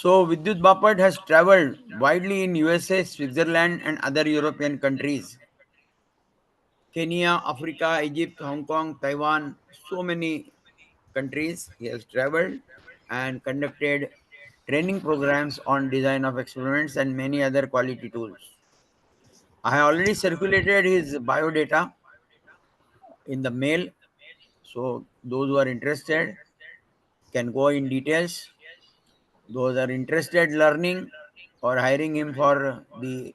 So Vidyut Bapat has traveled widely in USA, Switzerland, and other European countries. Kenya, Africa, Egypt, Hong Kong, Taiwan, so many countries he has traveled and conducted training programs on design of experiments and many other quality tools. I have already circulated his biodata in the mail, so those who are interested can go in details. Those are interested learning or hiring him for the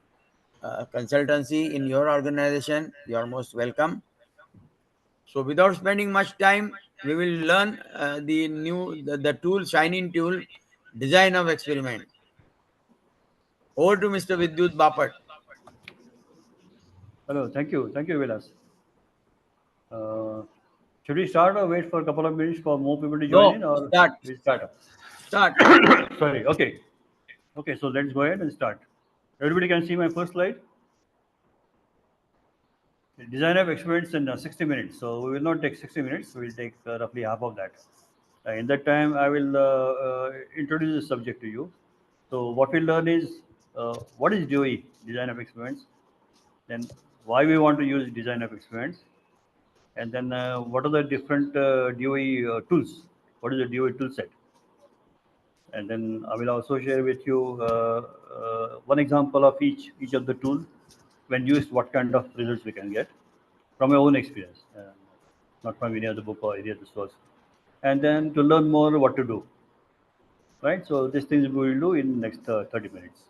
consultancy in your organization, you are most welcome. So without spending much time, we will learn the tool, Shainin tool, design of experiment. Over to Mr. Vidyut Bapat. Hello, thank you, Vilas. Uh, should we start or wait for a couple of minutes for more people to join No, in, or start, we start? start. Sorry. Okay. Okay. So let's go ahead and start. Everybody can see my first slide. Design of experiments in 60 minutes. So we will not take 60 minutes. We will take roughly half of that. In that time, I will introduce the subject to you. So what we'll learn is what is DoE, design of experiments, then why we want to use design of experiments, and then what are the different DoE tools, what is the DoE tool set, and then I will also share with you one example of each of the tool when used, what kind of results we can get from my own experience, not from any other book or any other source, and then to learn more what to do, right? So these things we will do in next 30 minutes.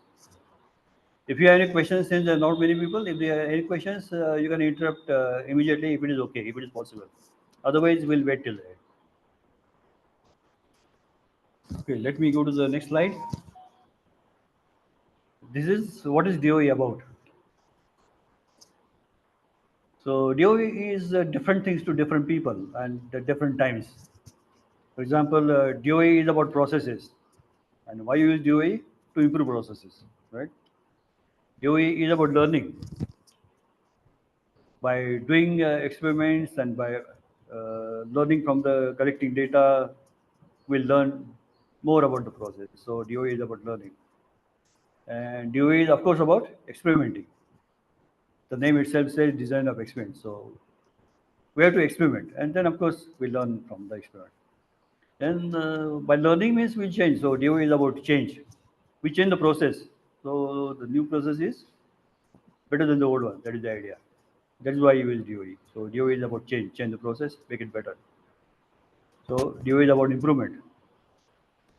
If you have any questions, since there are not many people, if there are any questions, you can interrupt immediately if it is okay, if it is possible. Otherwise, we'll wait till the end. Okay, let me go to the next slide. This is what is DOE about. So DOE is different things to different people and at different times. For example, DOE is about processes, and why you use DOE to improve processes, right? DOE is about learning. By doing experiments and by learning from the collecting data, we'll learn more about the process. So DOE is about learning, and DOE is of course about experimenting. The name itself says design of experiment. So we have to experiment, and then of course we learn from the experiment. Then by learning means we change. So DOE is about change. We change the process. So the new process is better than the old one. That is the idea. That is why you use DOE. So DOE is about change the process, make it better. So DOE is about improvement.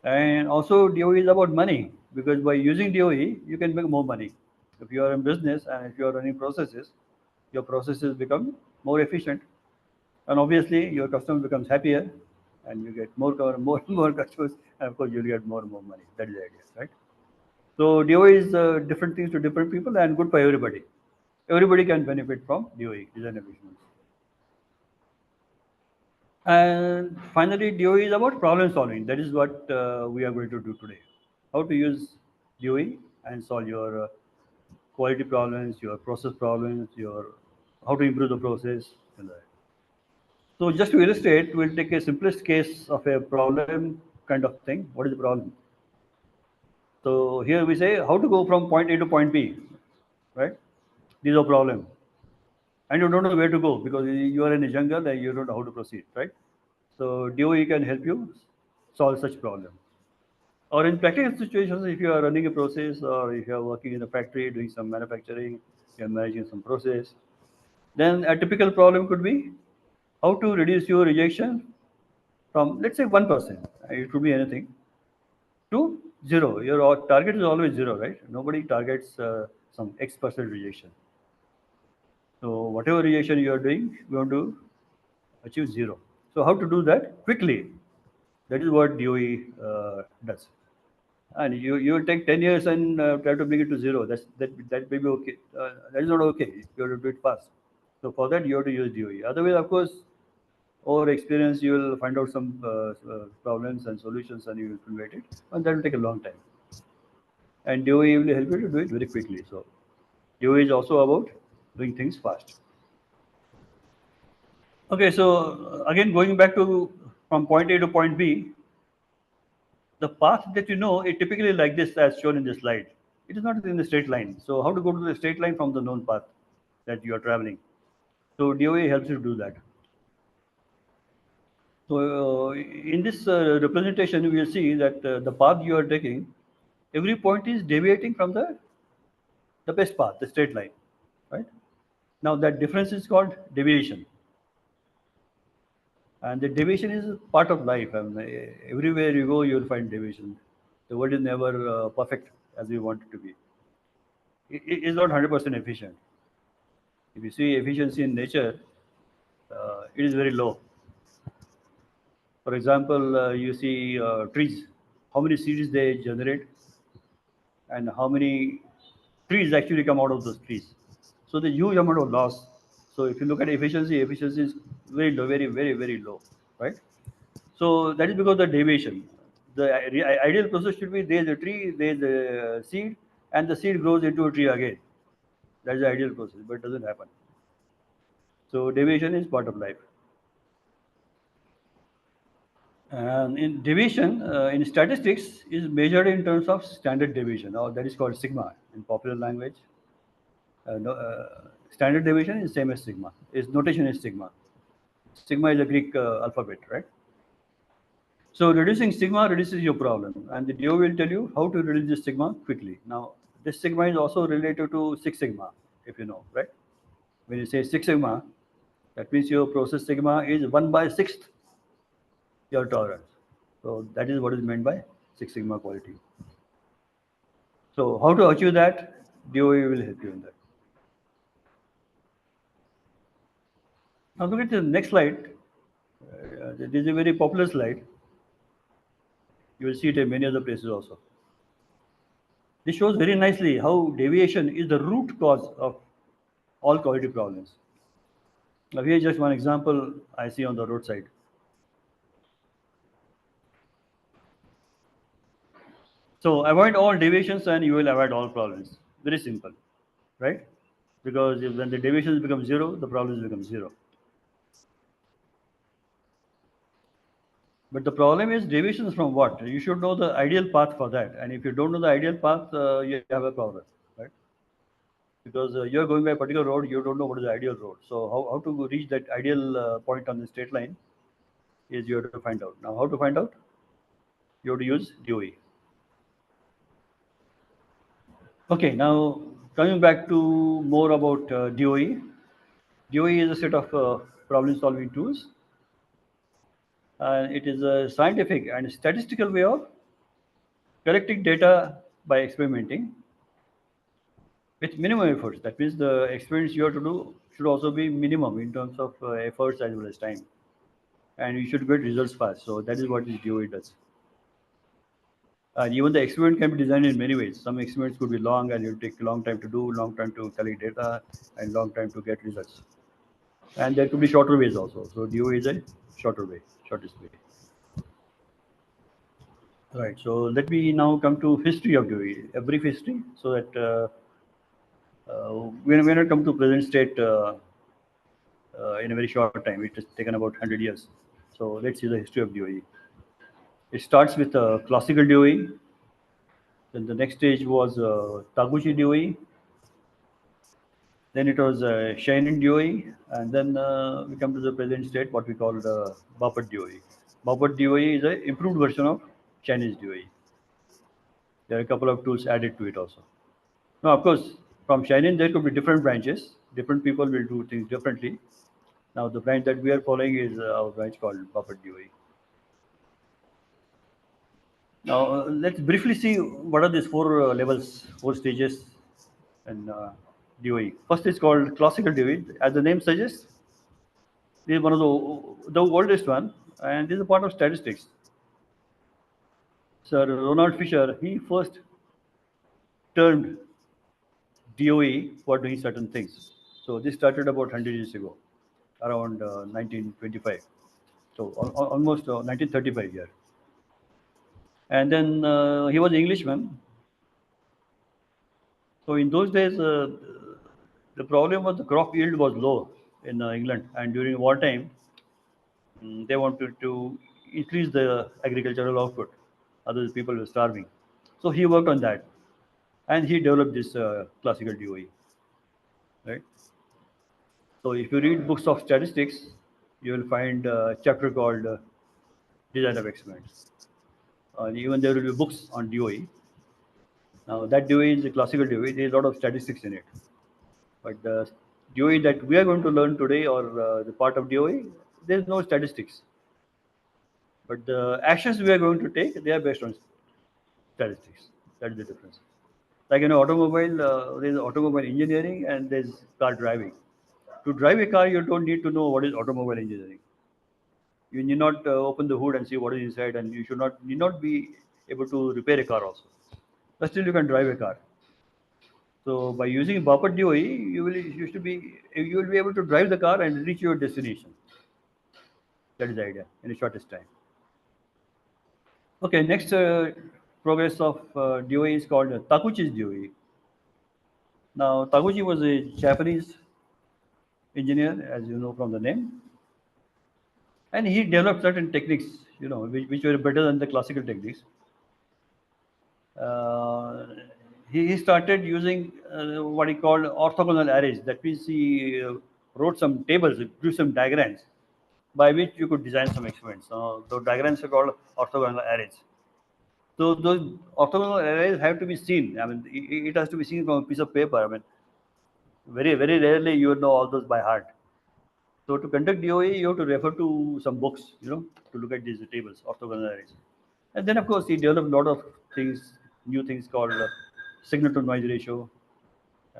And also DOE is about money, because by using DOE, you can make more money. If you are in business and if you are running processes, your processes become more efficient, and obviously your customer becomes happier, and you get more customers, and of course you'll get more and more money. That is the idea, right? So DOE is different things to different people and good for everybody. Everybody can benefit from DOE, design efficiency. And finally, DOE is about problem solving. That is what we are going to do today. How to use DOE and solve your quality problems, your process problems, your how to improve the process. And that. So just to illustrate, we'll take a simplest case of a problem kind of thing. What is the problem? So here we say how to go from point A to point B, right? This is a problem, and you don't know where to go because you are in a jungle and you don't know how to proceed, right? So DOE can help you solve such problem. Or in practical situations, if you are running a process or if you are working in a factory doing some manufacturing, you are managing some process, then a typical problem could be how to reduce your rejection from, let's say, 1%, it could be anything, to zero. Your target is always zero, right? Nobody targets some X% rejection. So whatever rejection you are doing, you want to achieve zero. So how to do that quickly? That is what DOE does. And you will take 10 years and try to bring it to zero. That may be okay. That is not okay. You have to do it fast. So for that you have to use DOE. Otherwise, of course, over experience you will find out some problems and solutions and you will implement it, and that will take a long time. And DOE will help you to do it very quickly. So DOE is also about doing things fast. Okay, so again going back to from point A to point B, the path that you know is typically like this as shown in the slide. It is not in a straight line. So how to go to the straight line from the known path that you are traveling? So DOE helps you do that. So in this representation, we will see that the path you are taking, every point is deviating from the best path, the straight line, right? Now that difference is called deviation, and the deviation is part of life. Everywhere you go, you will find deviation. The world is never perfect as we want it to be. It is not 100% efficient. If you see efficiency in nature, it is very low. For example, you see trees, how many seeds they generate, and how many trees actually come out of those trees. So the huge amount of loss. So if you look at efficiency, efficiency is very low, very, very, very low, right? So that is because the deviation. The ideal process should be there is a tree, there is a seed, and the seed grows into a tree again. That is the ideal process, but it doesn't happen. So deviation is part of life. And in deviation, in statistics, is measured in terms of standard deviation, or that is called sigma in popular language. No, standard deviation is same as sigma. Its notation is sigma. Sigma is a Greek alphabet, right? So reducing sigma reduces your problem, and the DO will tell you how to reduce this sigma quickly. Now, this sigma is also related to Six Sigma, if you know, right? When you say Six Sigma, that means your process sigma is 1/6 your tolerance. So that is what is meant by Six Sigma quality. So how to achieve that? DOE will help you in that. Now look at the next slide. This is a very popular slide. You will see it in many other places also. This shows very nicely how deviation is the root cause of all quality problems. Now here is just one example I see on the roadside. So avoid all deviations and you will avoid all problems. Very simple, right? Because when the deviations become zero, the problems become zero. But the problem is deviations from what? You should know the ideal path for that. And if you don't know the ideal path, you have a problem, right? Because you're going by a particular road, you don't know what is the ideal road. So how to reach that ideal point on the straight line is you have to find out. Now, how to find out? You have to use DOE. Okay, now coming back to more about DOE. DOE is a set of problem-solving tools. And it is a scientific and statistical way of collecting data by experimenting with minimum efforts. That means the experiments you have to do should also be minimum in terms of efforts as well as time. And you should get results fast. So that is what this DOE does. And even the experiment can be designed in many ways. Some experiments could be long and it will take a long time to do, long time to collect data, and long time to get results. And there could be shorter ways also. So DOE is a shorter way, shortest way. Right. So let me now come to history of DOE, a brief history, so that when I come to present state in a very short time, it has taken about 100 years. So let's see the history of DOE. It starts with classical DOE. Then the next stage was Taguchi DOE. Then it was Shainin DOE, and then we come to the present state, what we call the Bapat DOE. Bapat DOE is an improved version of Chinese DOE. There are a couple of tools added to it also. Now, of course, from Shainin there could be different branches. Different people will do things differently. Now, the branch that we are following is our branch called Bapat DOE. Now, let's briefly see what are these four levels, four stages in DOE. First is called classical DOE. As the name suggests, this is one of the oldest one, and this is a part of statistics. Sir Ronald Fisher, he first termed DOE for doing certain things. So this started about 100 years ago, around 1925. So almost 1935 here. And then he was an Englishman. So in those days, the problem was the crop yield was low in England, and during wartime, they wanted to increase the agricultural output. Other people were starving. So he worked on that, and he developed this classical DOE, right? So if you read books of statistics, you will find a chapter called Design of Experiments. Even there will be books on DOE. Now that DOE is a classical DOE. There is a lot of statistics in it. But the DOE that we are going to learn today, or the part of DOE, there is no statistics. But the actions we are going to take, they are based on statistics. That is the difference. Like in automobile, there is automobile engineering and there is car driving. To drive a car, you don't need to know what is automobile engineering. You need not open the hood and see what is inside, and you should not need not be able to repair a car also. But still, you can drive a car. So by using Bapat DOE, you will be able to drive the car and reach your destination. That is the idea in the shortest time. Okay, next progress of DOE is called Taguchi's DOE. Now, Taguchi was a Japanese engineer, as you know from the name, and he developed certain techniques, which were better than the classical techniques. Uh, he started using what he called orthogonal arrays. That means he wrote some tables, drew some diagrams by which you could design some experiments. The diagrams are called orthogonal arrays. So those orthogonal arrays have to be seen. I mean, it has to be seen from a piece of paper. I mean, very, very rarely you will know all those by heart. So to conduct DOE, you have to refer to some books, to look at these tables, orthogonal arrays. And then, of course, he developed a lot of things, new things called signal to noise ratio.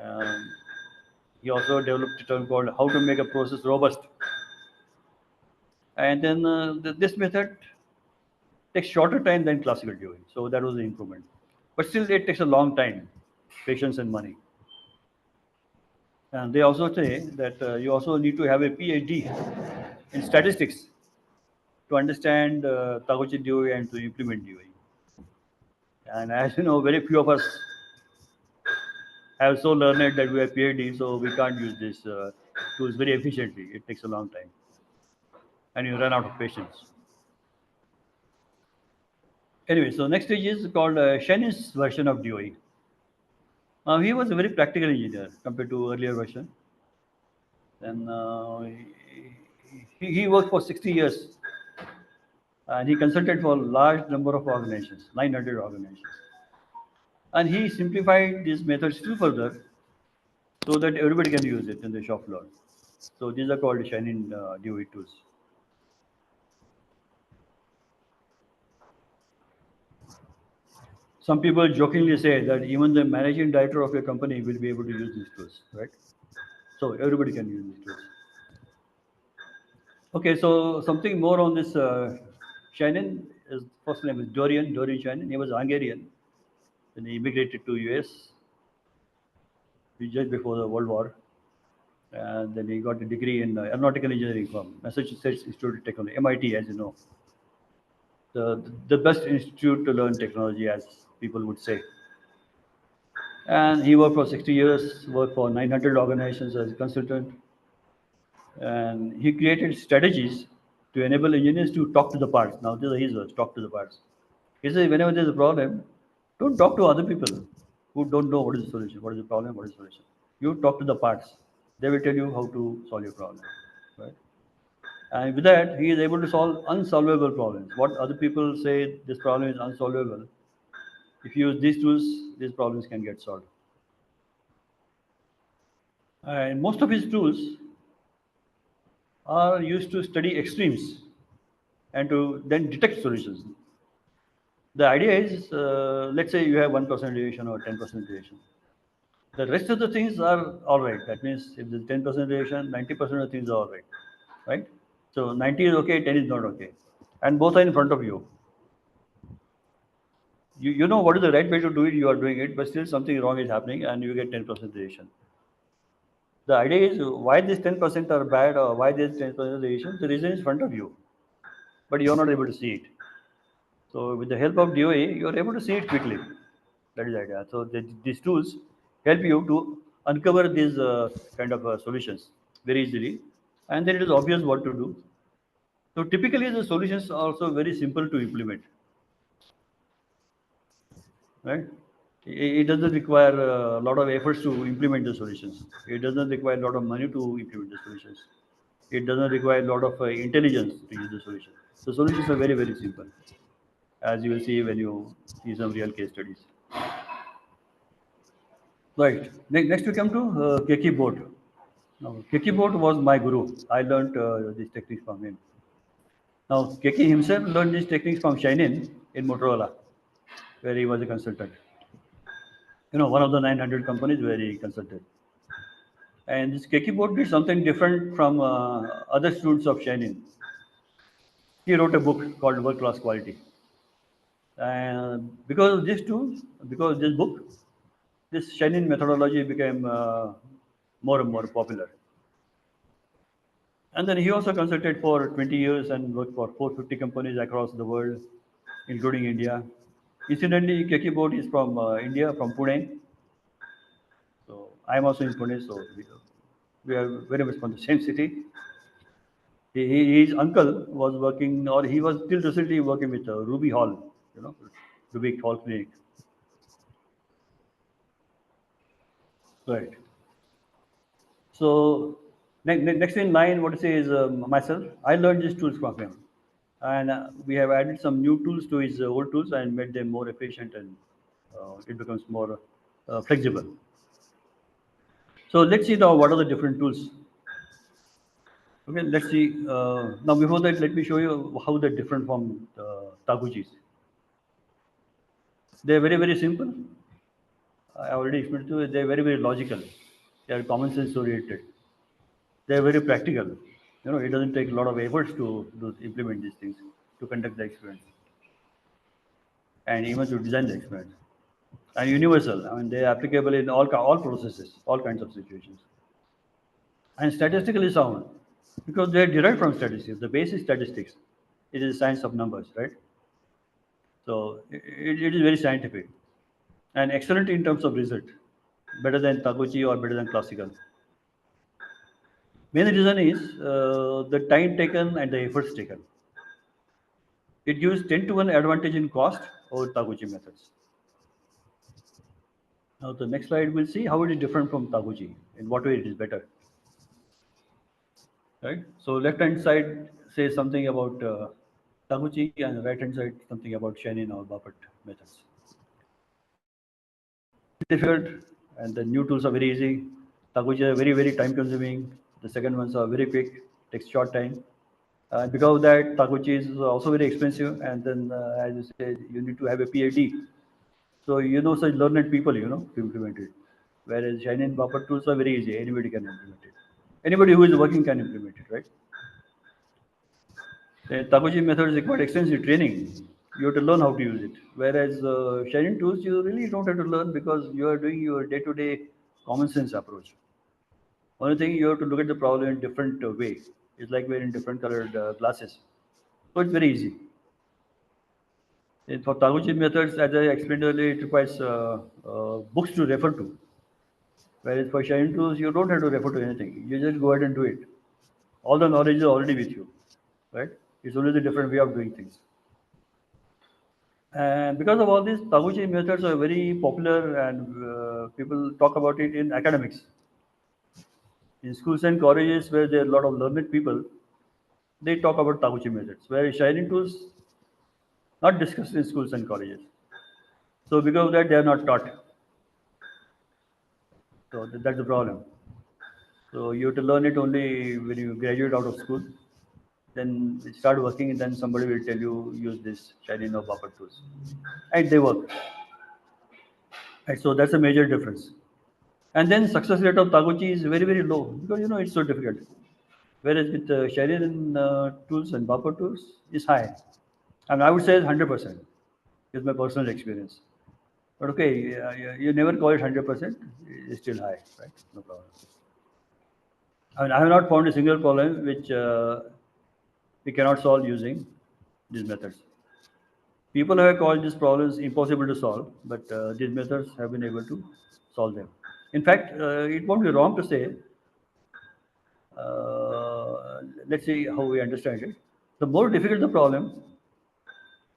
Um, he also developed a term called how to make a process robust. And then this method takes shorter time than classical DOE. So that was the improvement. But still, it takes a long time, patience and money. And they also say that you also need to have a PhD in statistics to understand Taguchi DOE and to implement DOE. And as you know, very few of us have so learned that we have PhD, so we can't use this tools very efficiently. It takes a long time, and you run out of patience. Anyway, so next stage is called Shainin's version of DOE. He was a very practical engineer compared to earlier version. Then he worked for 60 years, and he consulted for a large number of organizations, 900 organizations. And he simplified this method still further so that everybody can use it in the shop floor. So these are called Shainin DOE tools. Some people jokingly say that even the managing director of your company will be able to use these tools, right? So everybody can use these tools. Okay, so something more on this Shainin. His first name is Dorian Shainin. He was Hungarian. Then he immigrated to US just before the World War. And then he got a degree in aeronautical engineering from Massachusetts Institute of Technology, MIT, as you know. The best institute to learn technology, as people would say. And he worked for 60 years, worked for 900 organizations as a consultant. And he created strategies to enable engineers to talk to the parts. Now, these are his words, talk to the parts. He says, whenever there's a problem, don't talk to other people who don't know what is the solution, what is the problem, what is the solution. You talk to the parts. They will tell you how to solve your problem. Right? And with that, he is able to solve unsolvable problems. What other people say this problem is unsolvable, if you use these tools, these problems can get solved. And most of his tools are used to study extremes and to then detect solutions. The idea is, let's say you have 1% deviation or 10% deviation. The rest of the things are all right. That means if there's 10% deviation, 90% of the things are all right, right? So 90 is okay, 10 is not okay, and both are in front of you. You know what is the right way to do it. You are doing it, but still something wrong is happening, and you get 10% deviation. The idea is why these 10% are bad or why this 10% deviation. The reason is in front of you, but you are not able to see it. So with the help of DOA, you are able to see it quickly. That is the idea. So these tools help you to uncover these kind of solutions very easily, and then it is obvious what to do. So typically the solutions are also very simple to implement. right? It doesn't require a lot of efforts to implement the solutions. It doesn't require a lot of money to implement the solutions. It doesn't require a lot of intelligence to use the solution. The solutions are very, very simple, as you will see when you see some real case studies. Right. Next we come to Keki Bhote. Now, Keki Bhote was my guru. I learned these techniques from him. Now, Keki himself learned these techniques from Shainin in Motorola, where he was a consultant. One of the 900 companies where he consulted. And this Keki Bhote did something different from other students of Shainin. He wrote a book called World Class Quality. And because of this tool, because of this book, this Shainin methodology became more and more popular. And then he also consulted for 20 years and worked for 450 companies across the world, including India. Incidentally, Keki Bhote is from India, from Pune. So I'm also in Pune, so we are very much from the same city. His uncle was working, or he was still recently working with Ruby Hall, you know, Ruby Hall Clinic. Right. So next in line, what to say is myself. I learned these tools from him, and we have added some new tools to his old tools and made them more efficient, and it becomes more flexible. So let's see now what are the different tools. Okay, let's see. Now before that, let me show you how they're different from Taguchis. They're very, very simple. I already explained to you. They're very, very logical. They are common sense oriented. They're very practical. It doesn't take a lot of efforts to implement these things, to conduct the experiment, and even to design the experiment. And universal. I mean, they're applicable in all processes, all kinds of situations. And statistically sound, because they're derived from statistics. The basic statistics. It is a science of numbers, right? So it is very scientific and excellent in terms of result, better than Taguchi or better than classical. Main reason is the time taken and the efforts taken. It gives 10 to 1 advantage in cost over Taguchi methods. Now the next slide we'll see how it is different from Taguchi, in what way it is better. Right? So left hand side says something about Taguchi and right hand side something about Shainin or Bapat methods. Difficult, and the new tools are very easy. Taguchi are very, very time consuming. The second ones are very quick, takes short time. Because of that, Taguchi is also very expensive, and then as you say, you need to have a PhD. So such learned people, to implement it. Whereas Shainin Bapat tools are very easy; anybody can implement it. Anybody who is working can implement it, right? The Taguchi methods require extensive training. You have to learn how to use it. Whereas Shainin tools, you really don't have to learn because you are doing your day-to-day common sense approach. Only thing you have to look at the problem in different way. It's like wearing different colored glasses. So it's very easy. And for Taguchi methods, as I explained earlier, it requires books to refer to. Whereas for Shainin tools, you don't have to refer to anything. You just go ahead and do it. All the knowledge is already with you, right? It's only the different way of doing things. And because of all this, Taguchi methods are very popular, and people talk about it in academics. In schools and colleges where there are a lot of learned people, they talk about Taguchi methods, whereas Shainin tools not discussed in schools and colleges. So because of that, they are not taught. So that's the problem. So you have to learn it only when you graduate out of school. Then you start working, and then somebody will tell you use this Shainin or Bapat tools, and they work. Right, so that's a major difference. And then success rate of Taguchi is very, very low because it's so difficult. Whereas with Shainin tools and Bapat tools is high. I mean, I would say 100% is my personal experience. But okay, you never call it 100%. It's still high, right? No problem. I mean, I have not found a single problem which we cannot solve using these methods. People have called these problems impossible to solve, but these methods have been able to solve them. In fact, it won't be wrong to say, let's see how we understand it. The more difficult the problem,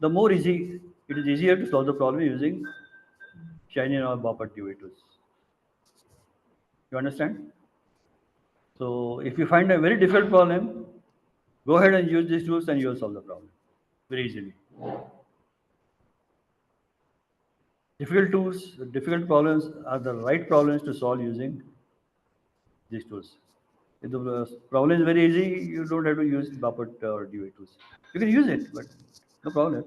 the more easy it is easier to solve the problem using Shainin or Bapat DoE tools. You understand? So if you find a very difficult problem, go ahead and use these tools and you'll solve the problem very easily. Difficult tools, difficult problems are the right problems to solve using these tools. If the problem is very easy, you don't have to use Bapat or DoE tools. You can use it, but no problem.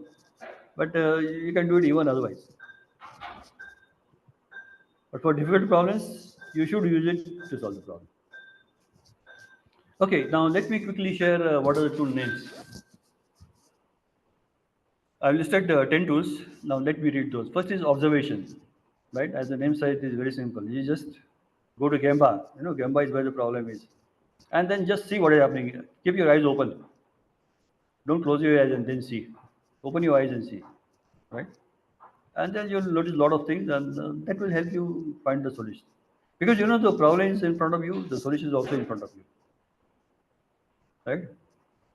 But you can do it even otherwise. But for difficult problems, you should use it to solve the problem. Okay, now let me quickly share what are the tool names. I've listed 10 tools. Now let me read those. First is observation, right? As the name says, it is very simple. You just go to Gemba. You know, Gemba is where the problem is. And then just see what is happening. Keep your eyes open. Don't close your eyes and then see. Open your eyes and see, right? And then you'll notice a lot of things, and that will help you find the solution. Because you know the problem is in front of you, the solution is also in front of you, right?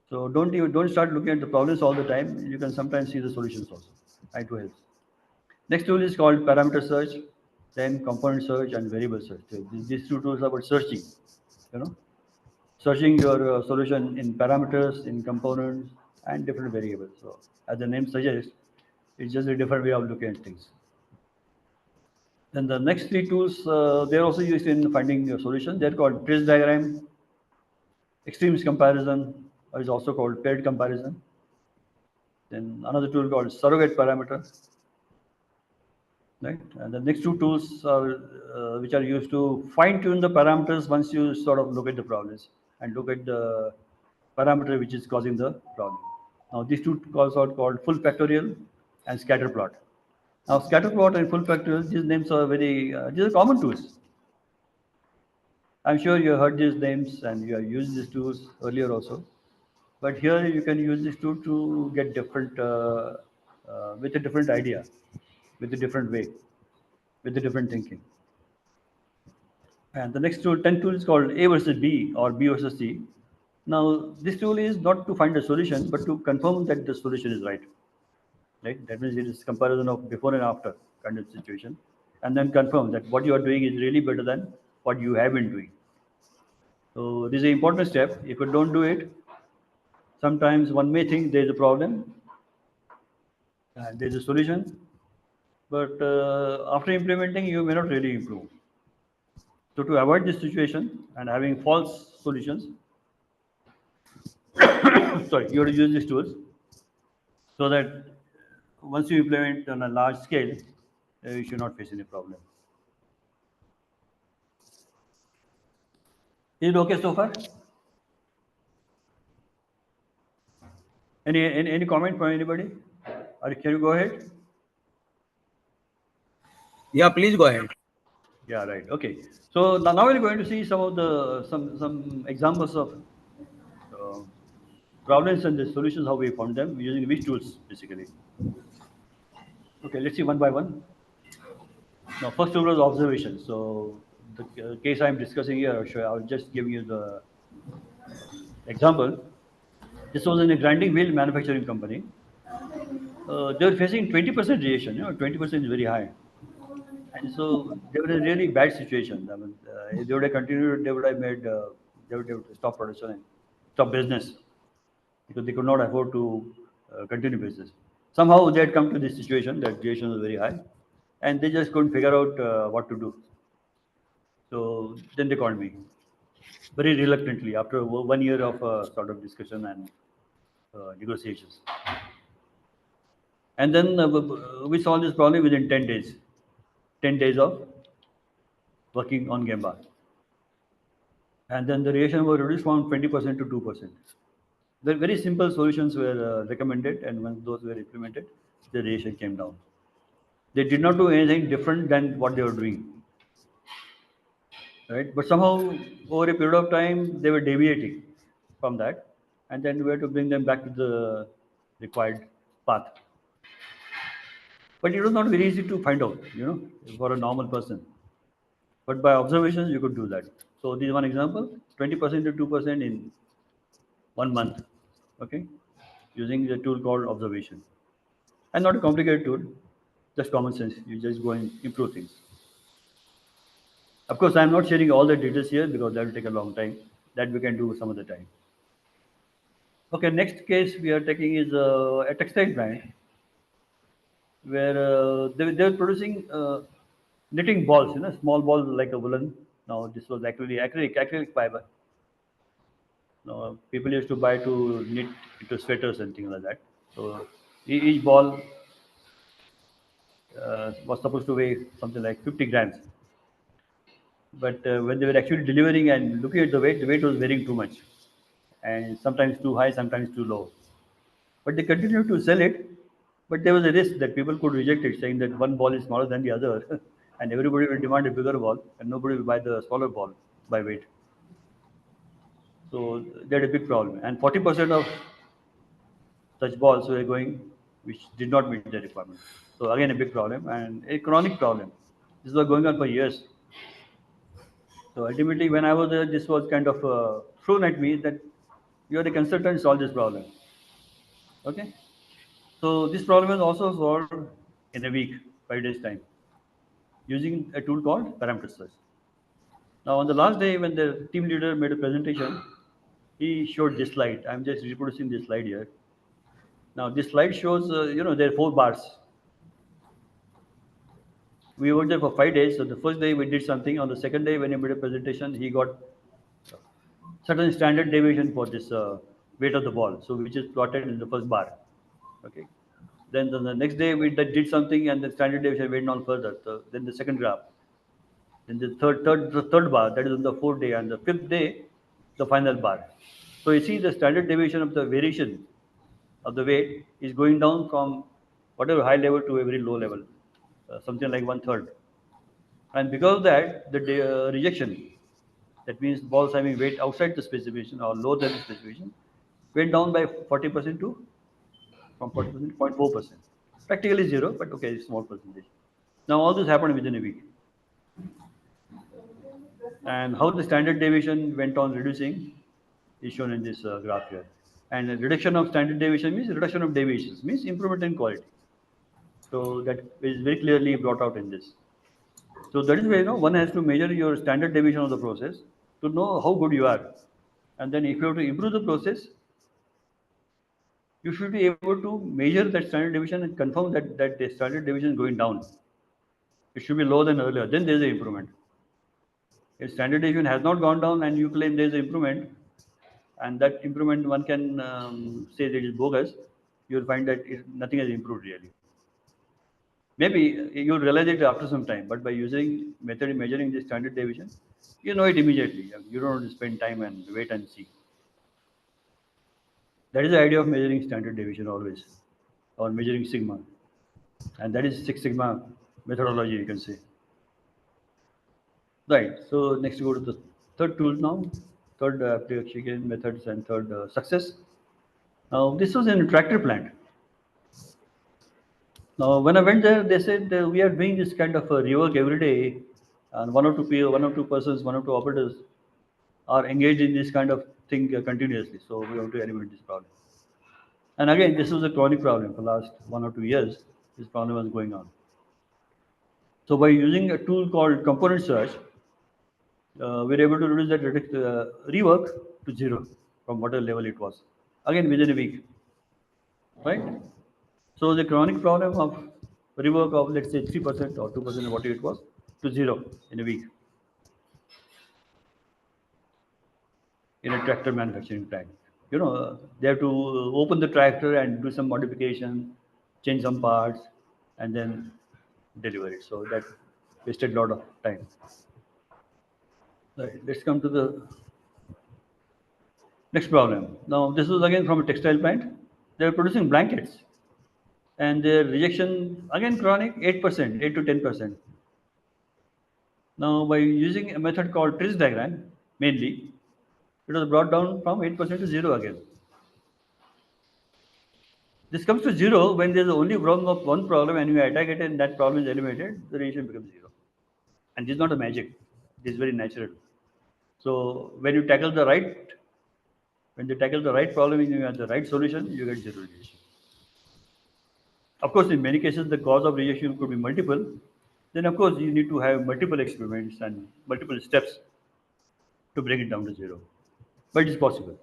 So don't start looking at the problems all the time. You can sometimes see the solutions also. It will help. Next tool is called parameter search, then component search and variable search. So these two tools are about searching, you know, searching your solution in parameters, in components, and different variables. So as the name suggests, it's just a different way of looking at things. Then the next three tools, they're also used in finding a solution. They're called trace diagram, extremes comparison, or is also called paired comparison. Then another tool called surrogate parameter, right? And the next two tools are which are used to fine tune the parameters once you sort of look at the problems and look at the parameter which is causing the problem. Now these two calls are called full factorial and scatter plot. Now scatter plot and full factorial, these names are these are common tools. I'm sure you heard these names and you have used these tools earlier also. But here you can use this tool to get different, with a different idea, with a different way, with a different thinking. And the next tool, 10 tool is called A versus B or B versus C. Now, this tool is not to find a solution, but to confirm that the solution is right. Right? That means it is comparison of before and after kind of situation. And then confirm that what you are doing is really better than what you have been doing. So this is an important step. If you don't do it, sometimes one may think there is a problem, there is a solution, but after implementing, you may not really improve. So to avoid this situation and having false solutions, sorry, you have to use these tools so that once you implement on a large scale, you should not face any problem. Is it okay so far? Any comment from anybody? Or can you go ahead? Yeah, please go ahead. Yeah, right. Okay. So now we're going to see some of the some examples of uh, problems and the solutions, how we found them using which tools basically. Okay, let's see one by one. Now, first tool was observation. So the case I'm discussing here, I'll just give you the example. This was in a grinding wheel manufacturing company. They were facing 20% radiation. You know, 20% is very high, and so they were in a really bad situation. I mean, if they would have continued, they would have made, they would have stop production and stop business because they could not afford to continue business. Somehow they had come to this situation that radiation was very high, and they just couldn't figure out what to do. So then they called me very reluctantly after 1 year of sort of discussion and negotiations. And then we solved this problem within 10 days. 10 days of working on Gemba. And then the radiation was reduced from 20% to 2%. The very simple solutions were recommended, and when those were implemented, the radiation came down. They did not do anything different than what they were doing, right? But somehow, over a period of time, they were deviating from that, and then we had to bring them back to the required path. But it was not very easy to find out, you know, for a normal person. But by observations, you could do that. So this is one example: 20% to 2% in 1 month. Okay, using the tool called observation, and not a complicated tool. Just common sense. You just go and improve things. Of course, I am not sharing all the details here because that will take a long time. That we can do some other time. Okay, next case we are taking is a textile plant where they were producing knitting balls, small balls like a woolen. Now this was actually acrylic fiber. Now people used to buy to knit into sweaters and things like that. So each ball was supposed to weigh something like 50 grams. But when they were actually delivering and looking at the weight was varying too much, and sometimes too high, sometimes too low. But they continued to sell it, but there was a risk that people could reject it, saying that one ball is smaller than the other, and everybody will demand a bigger ball, and nobody will buy the smaller ball by weight. So they had a big problem, and 40% of such balls were going, which did not meet the requirement. So again, a big problem and a chronic problem. This was going on for years. So ultimately, when I was there, this was kind of thrown at me that you are the consultant, solve this problem. Okay. So this problem is also solved in a week, 5 days time, using a tool called parameter search. Now on the last day when the team leader made a presentation, he showed this slide. I'm just reproducing this slide here. Now this slide shows, there are 4 bars. We were there for 5 days. So the first day we did something. On the second day when he made a presentation, he got certain standard deviation for this weight of the ball, so which is plotted in the first bar. Okay. Then the next day we did something and the standard deviation went on further. So then the second graph. Then the third bar, that is on the fourth day, and the fifth day, the final bar. So you see the standard deviation of the variation of the weight is going down from whatever high level to a very low level, something like one third. And because of that, the rejection, that means balls having weight outside the specification or lower than the specification, went down by 40% to from 40% to 0.4%. Practically zero, but okay, it's small percentage. Now all this happened within a week. And how the standard deviation went on reducing is shown in this graph here. And the reduction of standard deviation means reduction of deviations, means improvement in quality. So that is very clearly brought out in this. So that is where one has to measure your standard deviation of the process to know how good you are. And then if you have to improve the process, you should be able to measure that standard deviation and confirm that the standard deviation is going down. It should be lower than earlier. Then there is an improvement. If standard deviation has not gone down and you claim there is an improvement, and that improvement one can say that it is bogus, you will find that nothing has improved really. Maybe you'll realize it after some time, but by using method in measuring the standard deviation, you know it immediately. You don't have to spend time and wait and see. That is the idea of measuring standard deviation always, or measuring sigma, and that is Six Sigma methodology, you can say. Right. So next we go to the third tool now, third application methods and third success. Now this was in a tractor plant. Now when I went there, they said we are doing this kind of rework every day, and one or two persons, one or two operators are engaged in this kind of thing continuously. So we have to eliminate this problem. And again, this was a chronic problem for last 1 or 2 years. This problem was going on. So by using a tool called component search, we're able to reduce that rework to zero from whatever level it was. Again, within a week, right? So the chronic problem of rework of let's say 3% or 2% whatever it was to zero in a week in a tractor manufacturing plant. They have to open the tractor and do some modification, change some parts, and then deliver it. So that wasted a lot of time. Right. Let's come to the next problem. Now, this was again from a textile plant. They were producing blankets, and their rejection again chronic 8%, 8 to 10%. Now, by using a method called trace diagram, mainly, it was brought down from 8% to zero again. This comes to zero when there's only problem of one problem and you attack it and that problem is eliminated, the reaction becomes zero. And this is not a magic. This is very natural. So when you tackle the right, when you tackle the right problem and you have the right solution, you get zero reaction. Of course, in many cases, the cause of rejection could be multiple. Then, of course, you need to have multiple experiments and multiple steps to bring it down to zero. But it's possible.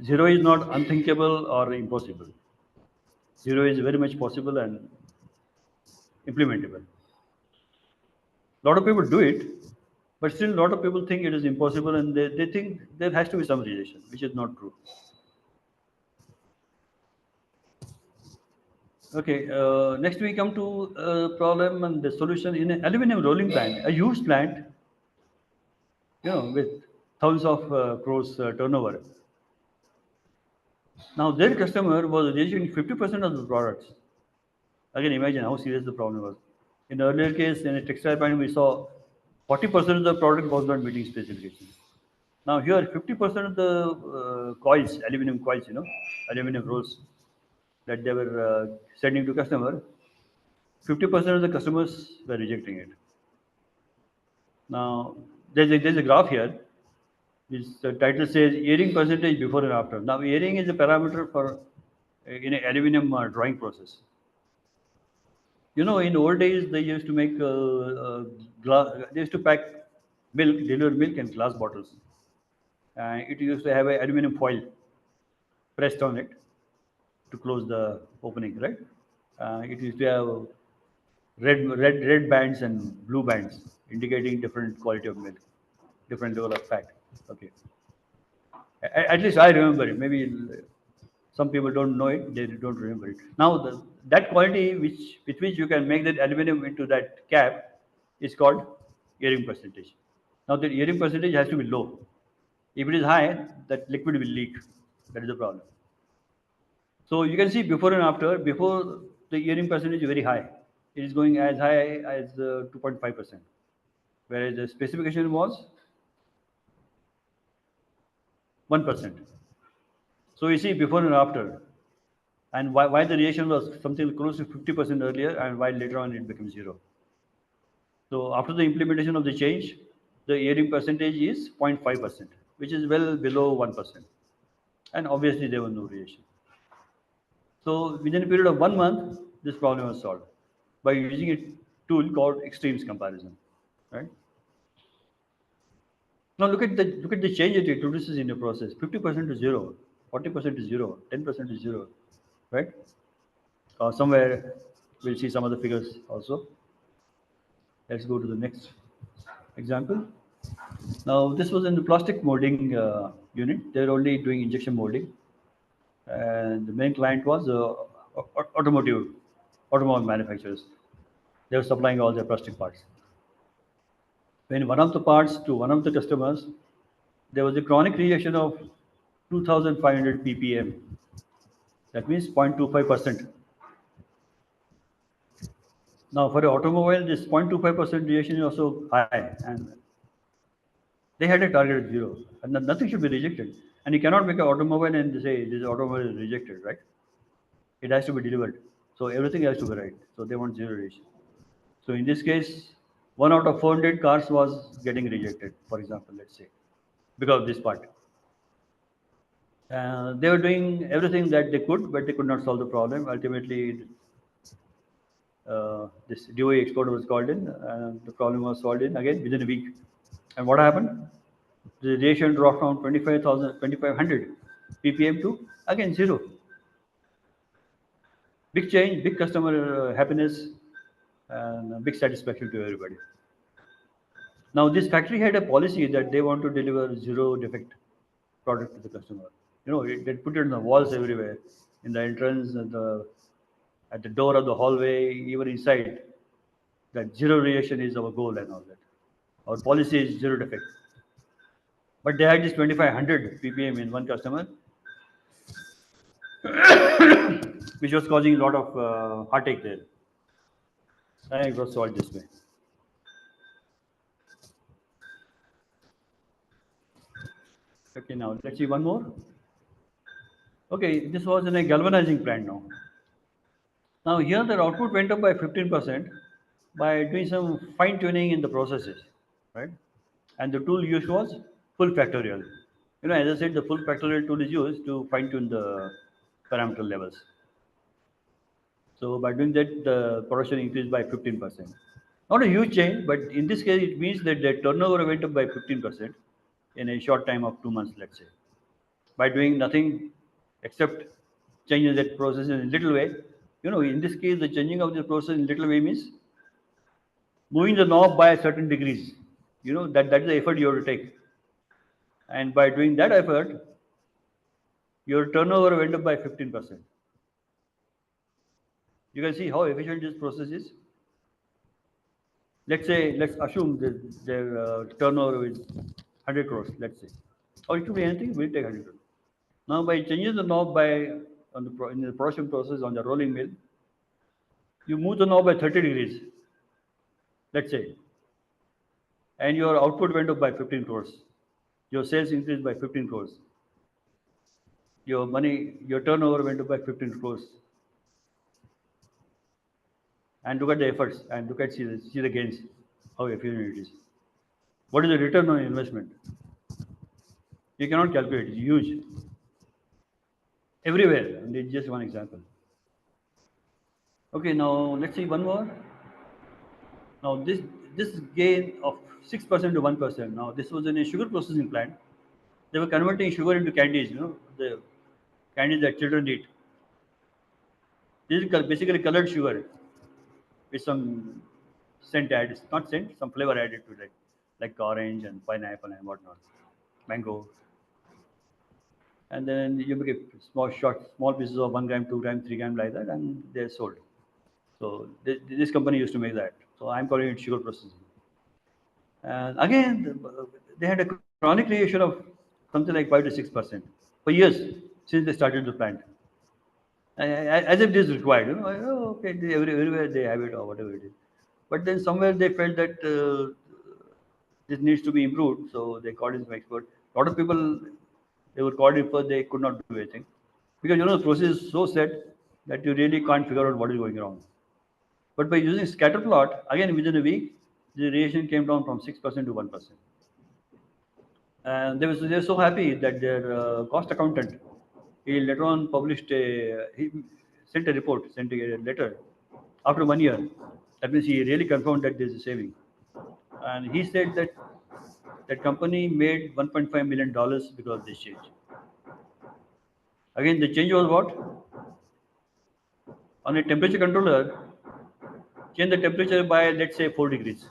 Zero is not unthinkable or impossible. Zero is very much possible and implementable. A lot of people do it, but still, a lot of people think it is impossible and they think there has to be some rejection, which is not true. Okay, next we come to problem and the solution in an aluminum rolling plant, a huge plant, with thousands of crores turnover. Now, their customer was rejecting 50% of the products. Again, imagine how serious the problem was. In the earlier case, in a textile plant, we saw 40% of the product was not meeting specifications. Now, here, 50% of the coils, aluminum coils, aluminum rolls that they were sending to customer, 50% of the customers were rejecting it. Now, there's a graph here. This title says earring percentage before and after. Now, earring is a parameter for in an aluminum drawing process. In old days, they used to make they used to pack milk, deliver milk in glass bottles. It used to have an aluminum foil pressed on it to close the opening, right? It used to have red bands and blue bands indicating different quality of milk, different level of fat. Okay. At least I remember it. Maybe some people don't know it; they don't remember it. Now, that quality with which you can make that aluminum into that cap is called earring percentage. Now, the earring percentage has to be low. If it is high, that liquid will leak. That is the problem. So you can see before and after. Before, the earring percentage is very high. It is going as high as 2.5%, whereas the specification was 1%. So you see before and after, and why the reaction was something close to 50% earlier, and why later on it becomes zero. So after the implementation of the change, the earring percentage is 0.5%, which is well below 1%, and obviously there was no reaction. So within a period of 1 month, this problem was solved by using a tool called extremes comparison, right? Now look at the change it introduces in your process. 50% to zero, 40% to zero, 10% to zero, right? Somewhere we'll see some of the figures also. Let's go to the next example. Now this was in the plastic molding unit. They're only doing injection molding, and the main client was automobile manufacturers. They were supplying all their plastic parts. When one of the parts to one of the customers, there was a chronic rejection of 2,500 ppm. That means 0.25%. Now, for the automobile, this 0.25% rejection is also high, and they had a target of zero, and nothing should be rejected. And you cannot make an automobile and say this automobile is rejected, right? It has to be delivered, so everything has to be right. So they want zero rejection. So in this case, one out of 400 cars was getting rejected, for example, let's say, because of this part. They were doing everything that they could, but they could not solve the problem. Ultimately, this DoE expert was called in, and the problem was solved in again within a week. And what happened? The radiation dropped from 2,500 ppm to again zero. Big change, big customer happiness, and big satisfaction to everybody. Now, this factory had a policy that they want to deliver zero defect product to the customer. They put it on the walls everywhere, in the entrance, at the door of the hallway, even inside. That zero reaction is our goal and all that. Our policy is zero defect. But they had this 2,500 ppm in one customer, which was causing a lot of heartache there. And it was solved this way. Okay, now let's see one more. Okay, this was in a galvanizing plant now. Now here the output went up by 15% by doing some fine tuning in the processes, right? And the tool used was full factorial. As I said, the full factorial tool is used to fine tune the parameter levels. So by doing that, the production increased by 15%. Not a huge change, but in this case, it means that the turnover went up by 15% in a short time of 2 months, let's say. By doing nothing except changing that process in a little way. In this case, the changing of the process in little way means moving the knob by certain degrees. That is the effort you have to take. And by doing that effort, your turnover went up by 15%. You can see how efficient this process is. Let's assume that their turnover is 100 crores, let's say. Or it could be anything, we'll take 100 crores. Now, by changing the knob in the production process on the rolling mill, you move the knob by 30 degrees, let's say, and your output went up by 15 crores. Your sales increased by 15 crores. Your turnover went up by 15 crores. And look at the efforts and see the gains, how efficient it is. What is the return on investment? You cannot calculate. It's huge everywhere. And it's just one example. Okay, now let's see one more. Now this gain of 6% to 1%. Now this was in a sugar processing plant. They were converting sugar into candies. The candies that children eat. This is basically colored sugar with some scent added, not scent, some flavor added to it, like orange and pineapple and whatnot, mango. And then you make a small pieces of 1 gram, 2 gram, 3 gram like that, and they're sold. So this company used to make that. So I'm calling it sugar processing. And again, they had a chronic creation of something like 5 to 6% for years since they started the plant. As if this is required. Okay, everywhere they have it or whatever it is. But then somewhere they felt that this needs to be improved, so they called in some expert. A lot of people, they were called in first, they could not do anything. Because the process is so set that you really can't figure out what is going wrong. But by using scatter plot, again within a week, the reaction came down from 6% to 1%. And they were so happy that their cost accountant, he later on he sent a letter after 1 year. That means he really confirmed that there is a saving. And he said that that company made $1.5 million because of this change. Again, the change was what? On a temperature controller, change the temperature by, let's say, 4 degrees.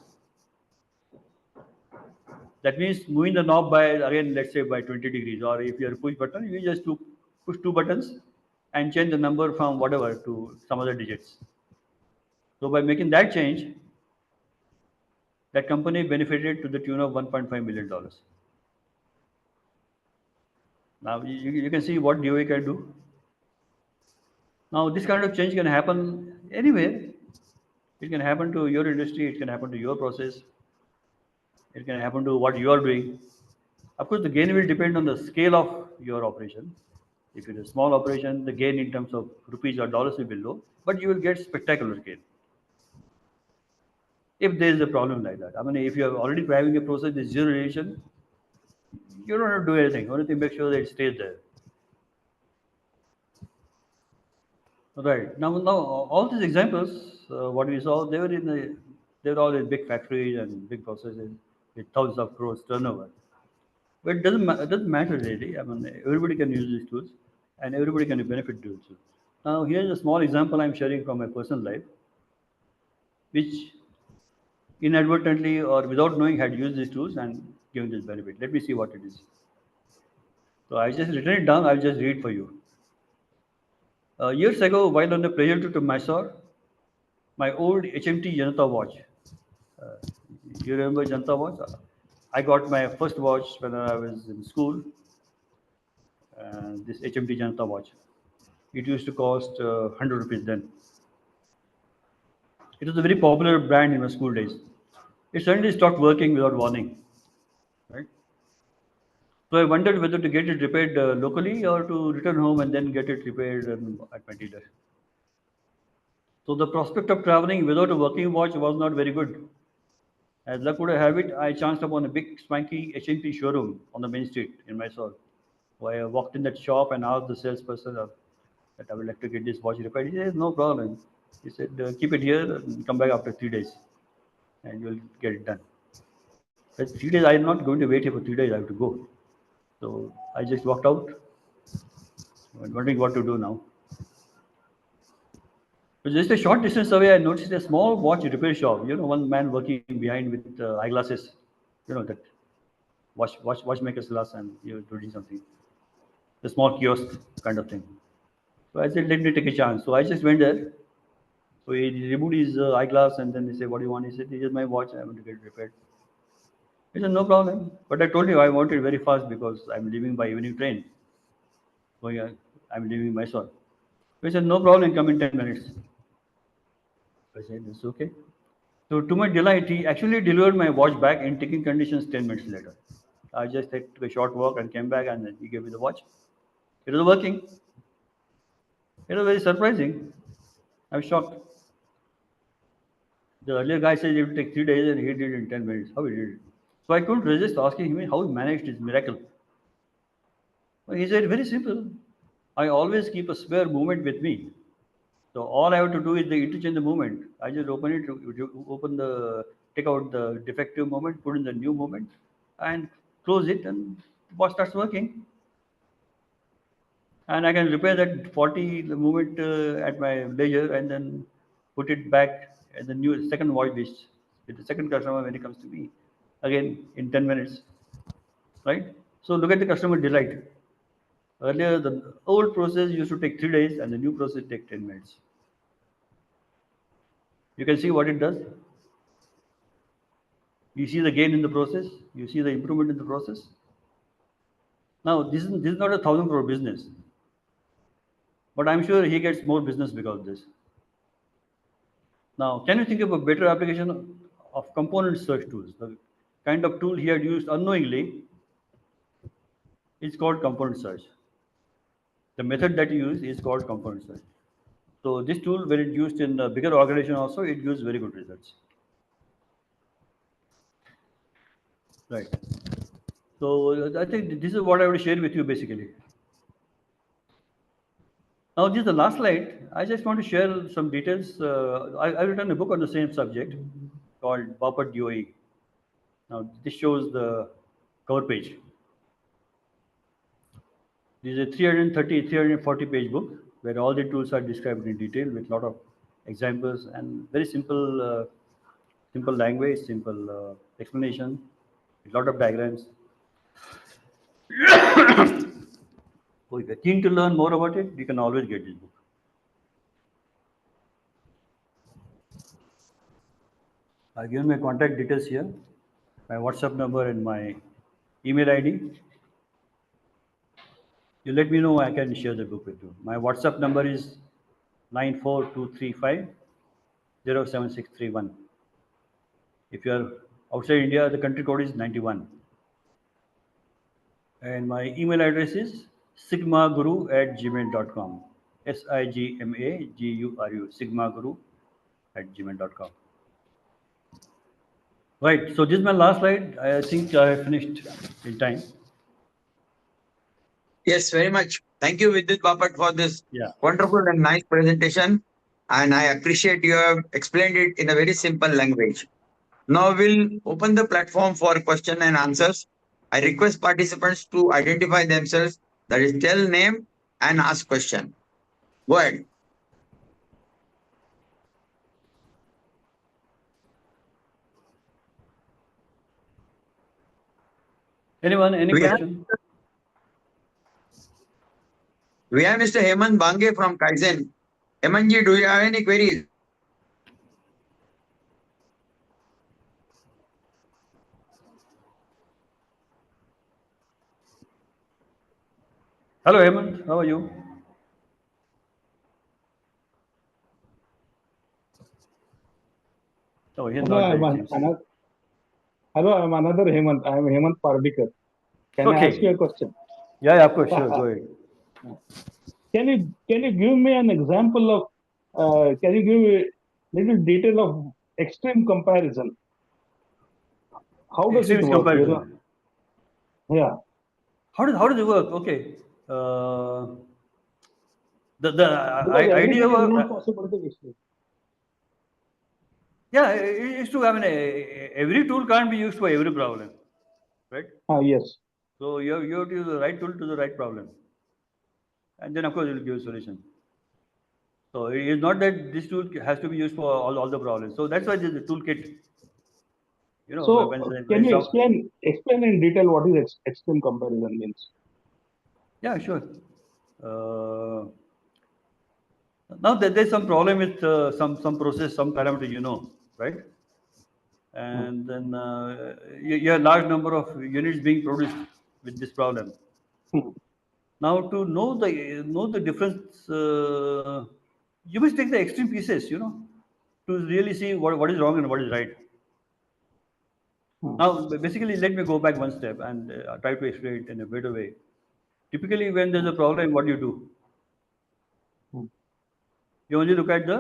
That means moving the knob by, again, let's say by 20 degrees. Or if you are push button, you just push 2 buttons and change the number from whatever to some other digits. So by making that change, that company benefited to the tune of $1.5 million. Now you can see what DoE can do. Now this kind of change can happen anywhere. It can happen to your industry. It can happen to your process. It can happen to what you are doing. Of course, the gain will depend on the scale of your operation. If it's a small operation, the gain in terms of rupees or dollars will be low, but you will get spectacular gain. If there is a problem like that, I mean, if you are already driving a process with zero relation, you don't have to do anything. Only thing, make sure that it stays there. Right. Now, all these examples, what we saw, they were all in big factories and big processes with thousands of crores turnover. But it doesn't matter really. I mean, everybody can use these tools, and everybody can benefit these tools. Now, here's a small example I'm sharing from my personal life, which inadvertently or without knowing had used these tools and given this benefit. Let me see what it is. So I just written it down. I'll just read for you. Years ago, while on the pleasure trip to Mysore, my old HMT Janata watch. Uh, you remember Janata watch? I got my first watch when I was in school. This HMT Janata watch. It used to cost 100 rupees then. It was a very popular brand in my school days. It suddenly stopped working without warning. Right? So I wondered whether to get it repaired locally or to return home and then get it repaired at my dealer. So the prospect of traveling without a working watch was not very good. As luck would have it, I chanced upon a big swanky HMT showroom on the main street in Mysore. So I walked in that shop and asked the salesperson that I would like to get this watch repaired. He says, no problem. He said, keep it here and come back after 3 days and you'll get it done. But 3 days, I'm not going to wait here for 3 days, I have to go. So I just walked out, wondering what to do now. So just a short distance away, I noticed a small watch repair shop. One man working behind with eyeglasses. That watchmaker's glass, and you're doing something. The small kiosk kind of thing. So I said, let me take a chance. So I just went there. So he removed his eyeglass, and then he said, what do you want? He said, here's my watch. I want to get it repaired. He said, no problem. But I told you I want it very fast because I'm leaving by evening train. So yeah, I'm leaving Mysore. He said, no problem. Come in 10 minutes. I said, it's okay. So to my delight, he actually delivered my watch back in ticking conditions 10 minutes later. I just took a short walk and came back, and then he gave me the watch. It was working. It was very surprising. I'm shocked. The earlier guy said it would take 3 days, and he did it in 10 minutes. How he did it? So I couldn't resist asking him how he managed his miracle. Well, he said, very simple. I always keep a spare movement with me. So all I have to do is the interchange the movement. I just open it, take out the defective moment, put in the new moment, and close it, and the watch starts working. And I can repair that faulty movement at my leisure, and then put it back at the new second void list with the second customer when he comes to me again in 10 minutes, right? So look at the customer delight. Earlier, the old process used to take 3 days, and the new process take 10 minutes. You can see what it does. You see the gain in the process. You see the improvement in the process. Now, this is not a 1,000 crore business, but I'm sure he gets more business because of this. Now, can you think of a better application of component search tools? The kind of tool he had used unknowingly is called component search. The method that you use is called component search. So this tool, when it used in a bigger organization also, it gives very good results. Right. So I think this is what I will share with you basically. Now this is the last slide. I just want to share some details. I've written a book on the same subject called Bapat DoE. Now this shows the cover page. This is a 330, 340 page book where all the tools are described in detail with a lot of examples and very simple language, simple explanation, a lot of diagrams. So if you're keen to learn more about it, you can always get this book. I've given my contact details here, my WhatsApp number and my email ID. You let me know, I can share the book with you. My WhatsApp number is 94235 If you are outside India, the country code is 91. And my email address is sigmaguru@gmail.com. SIGMAGURU, sigmaguru@gmail.com. Right, so this is my last slide. I think I finished in time. Yes, very much. Thank you, Vidyut Bapat, for this Yeah. wonderful and nice presentation. And I appreciate you have explained it in a very simple language. Now we'll open the platform for question and answers. I request participants to identify themselves, that is, tell name and ask question. Go ahead. Anyone, any We have question? we have Mr. Hemant Bange from Kaizen. Hemantji, do you have any queries? Hello, Hemant. How are you? Oh, he's Hello, not there, it seems. I'm another Hemant. I am Hemant Pardikar. Can I ask you Okay. a question? Yeah, of course. Sure. Go ahead. Can you give me an example of? Can you give a little detail of extreme comparison? How does it Extremes work? comparison. Yeah. How does it work? Okay. Uh, the Because idea everything is of not possible to explain. Yeah, it's true. I mean, every tool can't be used for every problem, right? Yes. So you have to use the right tool to the right problem, and then of course it will give a solution. So it is not that this tool has to be used for all the problems. So that's why there's a toolkit. You know, So when can you some, explain in detail what is extreme comparison means? yeah, sure. Uh, Now there's some problem with some process, some parameter, right? Hmm. And then you have large number of units being produced with this problem. Hmm. Now to know the difference, you must take the extreme pieces, to really see what is wrong and what is right. Hmm. Now basically, let me go back one step and try to explain it in a better way. Typically, when there's a problem, what do you do? Hmm. You only look at the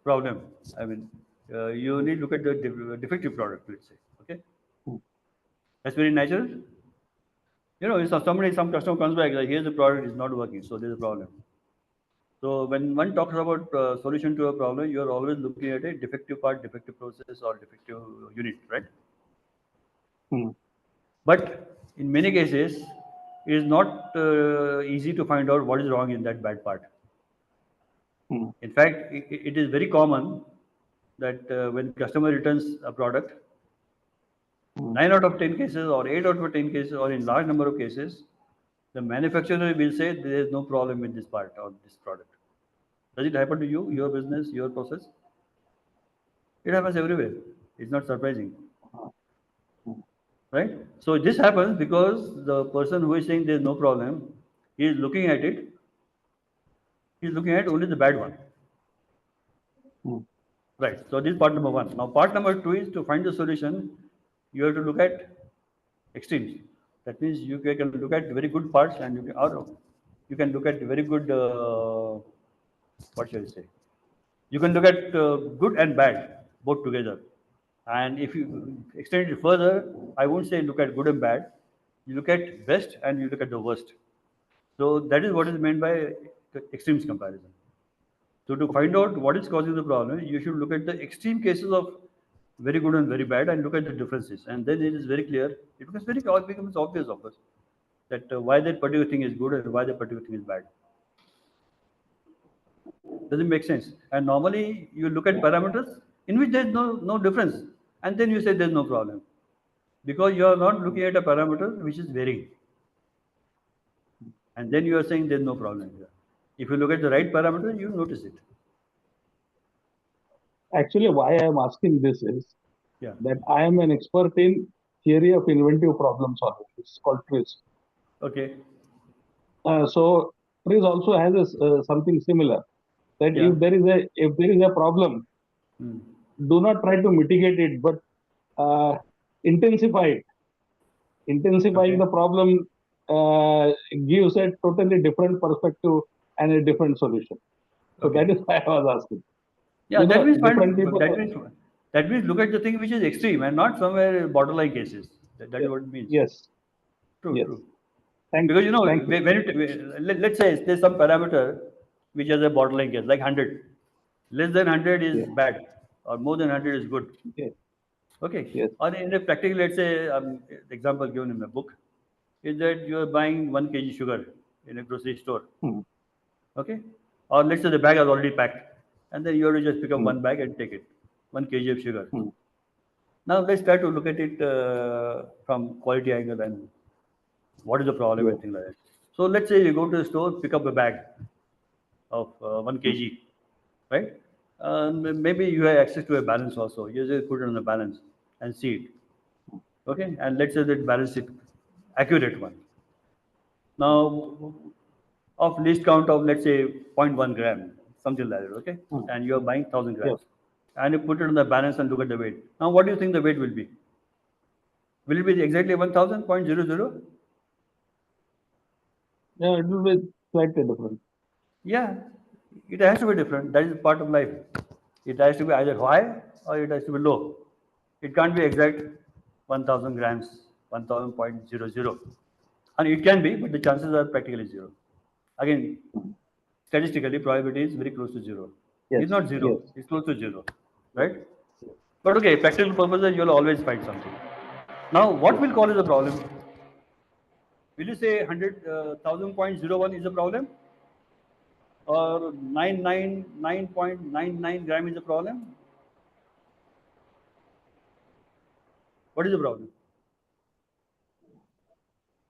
problem. I mean, you only look at the defective product, let's say. Okay, Hmm. that's very natural. If some customer comes back like, here's the product is not working, so there's a problem. So when one talks about solution to a problem, you are always looking at a defective part, defective process, or defective unit, right? Hmm. But in many cases, it is not easy to find out what is wrong in that bad part. Hmm. In fact, it is very common that when customer returns a product, Hmm. 9 out of 10 cases or 8 out of 10 cases or in large number of cases, the manufacturer will say there is no problem with this part or this product. Does it happen to you, your business, your process? It happens everywhere. It's not surprising, Hmm. right? So this happens because the person who is saying there is no problem, he is looking at it, he is looking at only the bad one. Hmm. Right. So this is part number one. Now, part number two is to find the solution, you have to look at extremes. That means you can look at very good parts and or you can look at very good, what shall I say? You can look at good and bad both together. And if you extend it further, I won't say look at good and bad. You look at best and you look at the worst. So that is what is meant by the extremes comparison. So to find out what is causing the problem, you should look at the extreme cases of very good and very bad and look at the differences. And then it is very clear. It becomes obvious of us that why that particular thing is good and why that particular thing is bad. Does it make sense? And normally you look at Yeah. parameters in which there is no difference, and then you say there is no problem because you are not Hmm. looking at a parameter which is varying, and then you are saying there is no problem here. If you look at the right parameter, you notice it. Actually, why I am asking this is Yeah. that I am an expert in theory of inventive problem solving. It's called TWIST. Okay. So TWIST also has something similar. That Yeah. if there is a problem, Hmm. do not try to mitigate it, but uh, intensify it. Intensifying Okay. the problem gives a totally different perspective and a different solution. So that Okay. is why I was asking. Yeah, that means Different find people. that means look at the thing which is extreme and not somewhere borderline cases. That is Yeah, what it means. yes, True, yes. true. Thank Because you, thank you. let's say there's some parameter which has a borderline case, like 100. Less than 100 is Yeah, bad, or more than 100 is good. yeah, Okay. yes. Or in a practical, let's say, the example given in the book is that you are buying 1 kg sugar in a grocery store. Hmm. Okay. Or let's say the bag is already packed, and then you have to just pick up Hmm. one bag and take it, 1 kg of sugar. Hmm. Now let's try to look at it from quality angle and what is the problem Yeah. and things like that. So let's say you go to the store, pick up a bag of Hmm. 1 kg, right? Maybe you have access to a balance also. You just put it on the balance and see it. Okay, and let's say that balance is accurate one. Now, of least count of let's say zero point 0.1 gram, something like that. Okay, Hmm. and you are buying 1,000 Yes. grams, and you put it on the balance and look at the weight. Now, what do you think the weight will be? Will it be exactly 1,000.00? Yeah, it will be slightly different. Yeah, it has to be different. That is part of life. It has to be either high or it has to be low. It can't be exact 1,000 grams, 1,000.00. And it can be, but the chances are practically zero. Again, Hmm. statistically, probability is very close to zero. It's Yes, not zero, yes, it's close to zero, right? But okay, practical purposes, you'll always find something. Now, what will call is a problem? Will you say 100,000.01 is a problem? Or 999.99 gram is a problem? What is the problem?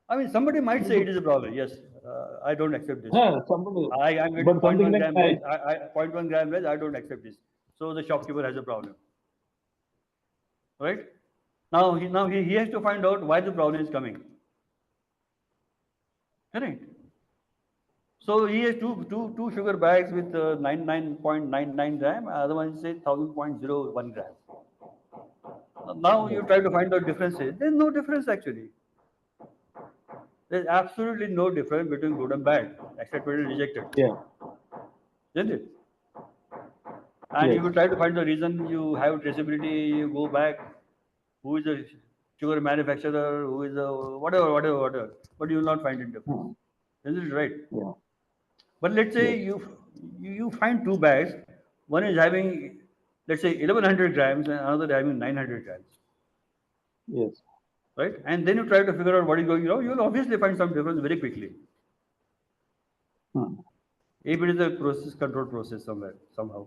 I mean, somebody might say it is a problem. Yes, I don't accept this. Somebody, I'm getting but zero point something 0.1 like gram less. I, I, zero point 0.1 gram less. I don't accept this. So the shopkeeper has a problem, right? Now he has to find out why the problem is coming. Correct. So he has two sugar bags with 99.99 gram. Other one says 1000.01 gram. Now you try to find out differences. There's no difference actually. There's absolutely no difference between good and bad, accepted and rejected. yeah, Isn't it? And yes, if you try to find the reason, you have traceability, you go back, who is the sugar manufacturer, who is the whatever, but you will not find it difference. hmm, Isn't it right? yeah, But let's say yes, you find two bags, one is having, let's say, 1100 grams and another having 900 grams, yes, right? And then you try to figure out what is going on, you'll obviously find some difference very quickly. hmm, If it is a process control process somewhere, somehow,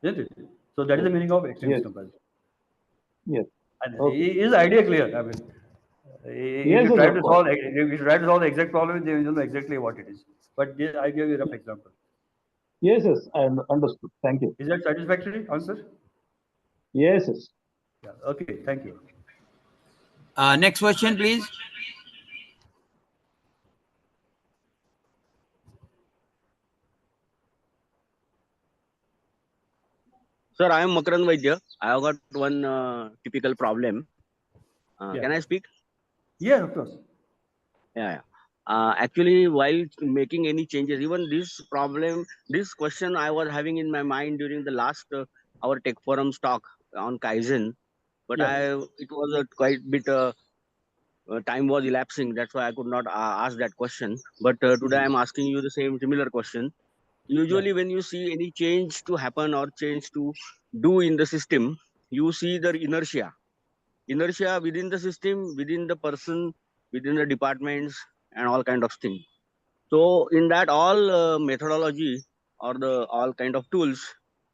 isn't it? So that is the yes, meaning of extremes yes, comparison. yes. And Okay. is the idea clear? I mean, if Yes, you yes, try of to course. solve the exact problem, then you know exactly what it is. But I gave you a rough example. Yes, yes, I understood. Thank you. Is that satisfactory answer? Yes, yes. Yeah. Okay. Thank you. Next question, please. Sir, I am Makaran Vaidya. I have got one typical problem. Yeah. Can I speak? Yeah. Of course. Yeah. Yeah. Actually, while making any changes, even this problem, this question I was having in my mind during the last our Tech Forum talk on Kaizen, but Yeah. it was a quite bit time was elapsing. That's why I could not ask that question. But today I'm asking you the same similar question. Yeah. Usually, when you see any change to happen or change to do in the system, you see the inertia within the system, within the person, within the departments, and all kind of things. So in that all methodology or the all kind of tools,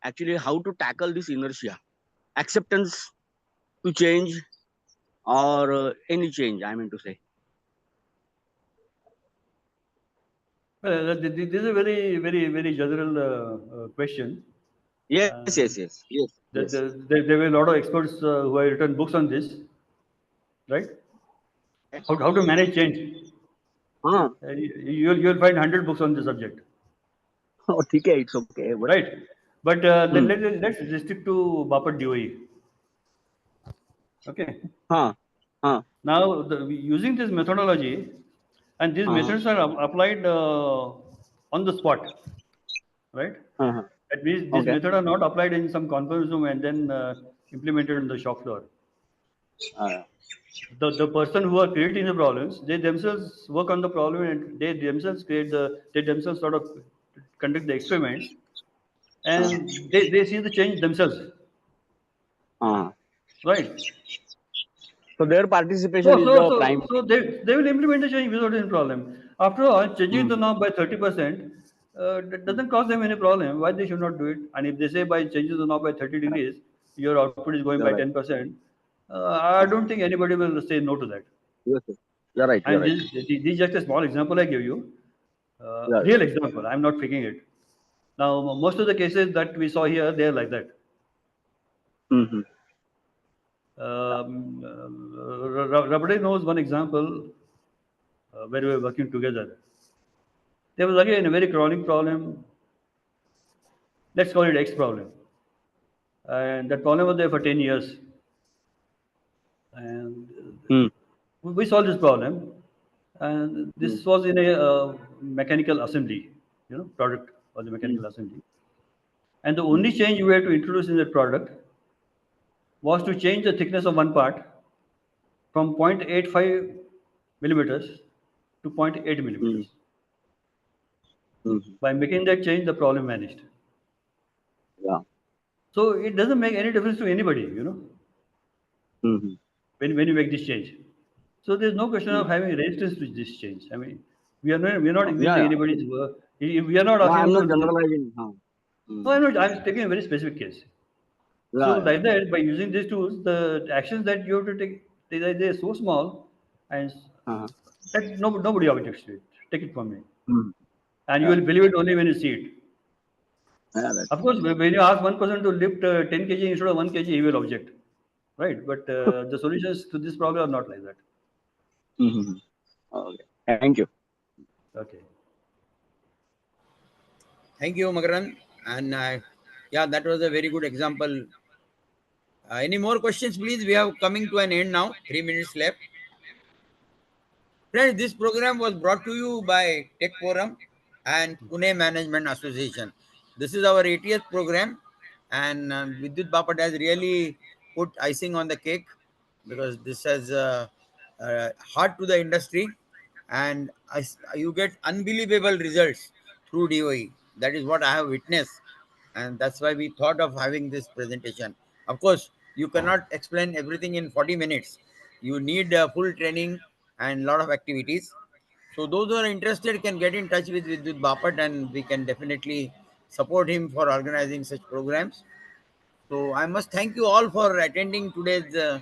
actually how to tackle this inertia, acceptance to change or any change, I mean to say. Well, this is a very general question. Yes, Uh, yes, yes, yes, yes. there were a lot of experts who have written books on this, right? Yes. How to manage change. हाँ. You'll find 100 books on the subject, Oh, ठीक है, it's okay. But right? But hmm. let's restrict to Bapat DoE. Okay. हाँ, हाँ, Now, using this methodology, and these हाँ, methods are applied on the spot, right? हाँ, हाँ. That means these Okay. methods are not applied in some conference room and then implemented on the shop floor. Uh, The person who are creating the problems, they themselves work on the problem and they themselves sort of conduct the experiments and they see the change themselves, uh. right? So their So, participation is so, the so, prime. so they will implement the change without any problem. After all, changing the Hmm. norm by 30% that doesn't cause them any problem. Why they should not do it? And if they say by changing the norm by 30 degrees, your output is going You're by right. 10%, I don't think anybody will say no to that. Yes, yes. You're right. You're And right. this is just a small example I give you, You're right. real example. I'm not faking it. Now, most of the cases that we saw here, they are like that. Mm-hmm. Rabade knows one example where we were working together. There was again a very chronic problem. Let's call it X problem. And that problem was there for 10 years. And Hmm. we solved this problem. And Hmm. this was in a mechanical assembly, product was a Hmm. mechanical assembly. And the only Hmm. change we had to introduce in that product was to change the thickness of one part from 0.85 millimeters to zero point 0.8 Hmm. millimeters. Hmm. By making that change, the problem vanished. Yeah. So it doesn't make any difference to anybody, Mhm. when you make this change. So there's no question Mm. of having resistance to this change. I mean, we are not Yeah, ignoring yeah. anybody's work. We are not No, asking I'm him not to. generalizing. No, Mm. I'm taking a very specific case. So Yeah, yeah. like that, by using these tools, the actions that you have to take, they are so small, and Uh-huh. that nobody objects to it. Take it from me, Mm. and you Yeah, will believe it only when you see it. yeah, that's Of course, when you ask one person to lift 10 kg instead of 1 kg, he will object, right? But the solutions to this problem are not like that. Mhm. Okay. Thank you. Okay. Thank you, Magaran. And yeah, that was a very good example. Any more questions, please? We have coming to an end now. 3 minutes left. Friends, this program was brought to you by Tech Forum and Pune Management Association. This is our 80th program, and Vidyut Bapat has really put icing on the cake because this has heart to the industry, and you get unbelievable results through DOE. That is what I have witnessed, and that's why we thought of having this presentation. Of course, you cannot explain everything in 40 minutes. You need full training and lot of activities. So those who are interested can get in touch with Vidyut Bapat, and we can definitely support him for organizing such programs. So I must thank you all for attending today's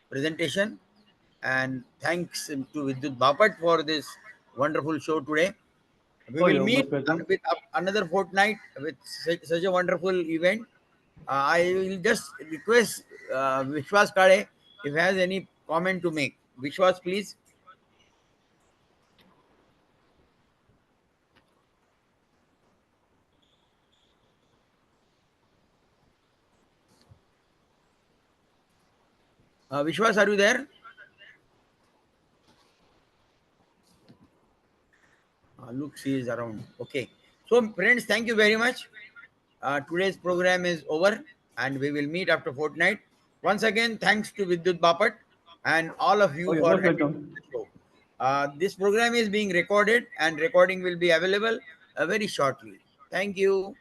presentation, and thanks to Vidyut Bapat for this wonderful show today. We Oh, will you're meet most welcome. with another fortnight with such a wonderful event. I will just request Vishwas Kade if he has any comment to make. Vishwas, please. Vishwas, are you there? Look, she is around. Okay. So, friends, thank you very much. Today's program is over, and we will meet after fortnight. Once again, thanks to Vidyut Bapat and all of Oh, you you're for most attending welcome. the show. This program is being recorded, and recording will be available very shortly. Thank you.